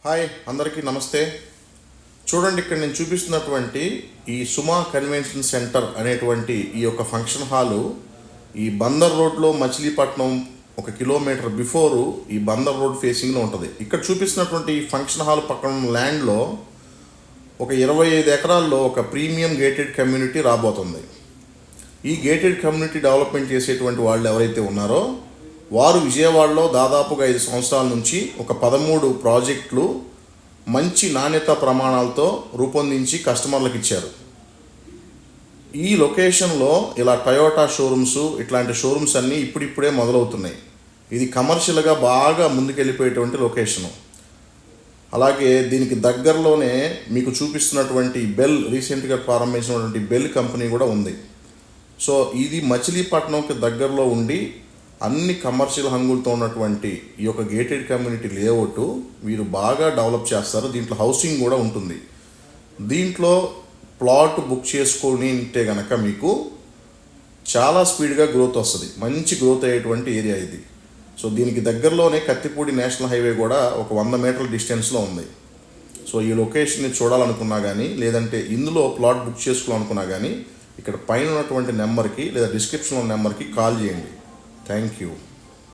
Hi అందరికీ నమస్తే. చూడండి, ఇక్కడ నేను చూపిస్తున్నటువంటి ఈ సుమా కన్వెన్షన్ సెంటర్ అనేటువంటి ఈ యొక్క ఫంక్షన్ హాలు ఈ బందర్ రోడ్లో మచిలీపట్నం 1 కిలోమీటర్ బిఫోరు ఈ బందర్ రోడ్ ఫేసింగ్లో ఉంటుంది. ఇక్కడ చూపిస్తున్నటువంటి ఈ ఫంక్షన్ హాల్ పక్కన ఉన్న ల్యాండ్లో ఒక 25 ఎకరాల్లో ఒక ప్రీమియం గేటెడ్ కమ్యూనిటీ రాబోతుంది. ఈ గేటెడ్ కమ్యూనిటీ డెవలప్మెంట్ చేసేటువంటి వాళ్ళు ఎవరైతే ఉన్నారో వారు విజయవాడలో దాదాపుగా 5 సంవత్సరాల నుంచి ఒక 13 ప్రాజెక్టులు మంచి నాణ్యత ప్రమాణాలతో రూపొందించి కస్టమర్లకు ఇచ్చారు. ఈ లొకేషన్లో ఇలా టయోటా షోరూమ్స్, ఇట్లాంటి షోరూమ్స్ అన్నీ ఇప్పుడిప్పుడే మొదలవుతున్నాయి. ఇది కమర్షియల్గా బాగా ముందుకెళ్ళిపోయేటువంటి లొకేషను. అలాగే దీనికి దగ్గరలోనే మీకు చూపిస్తున్నటువంటి బెల్, రీసెంట్గా ప్రారంభించినటువంటి బెల్ కంపెనీ కూడా ఉంది. సో ఇది మచిలీపట్నంకి దగ్గరలో ఉండి అన్ని కమర్షియల్ హంగులతో ఉన్నటువంటి ఈ యొక్క గేటెడ్ కమ్యూనిటీ లేఅవుట్ వీరు బాగా డెవలప్ చేస్తారు. దీంట్లో హౌసింగ్ కూడా ఉంటుంది. దీంట్లో ప్లాట్ బుక్ చేసుకొని ఉంటే కనుక మీకు చాలా స్పీడ్గా గ్రోత్ వస్తుంది. మంచి గ్రోత్ అయ్యేటువంటి ఏరియా ఇది. సో దీనికి దగ్గరలోనే కత్తిపూడి నేషనల్ హైవే కూడా ఒక 100 మీటర్ల డిస్టెన్స్లో ఉంది. సో ఈ లొకేషన్ని చూడాలనుకున్నా కానీ, లేదంటే ఇందులో ప్లాట్ బుక్ చేసుకోవాలనుకున్నా కానీ ఇక్కడ పైన ఉన్నటువంటి నెంబర్కి లేదా డిస్క్రిప్షన్లో నెంబర్కి కాల్ చేయండి. Thank you.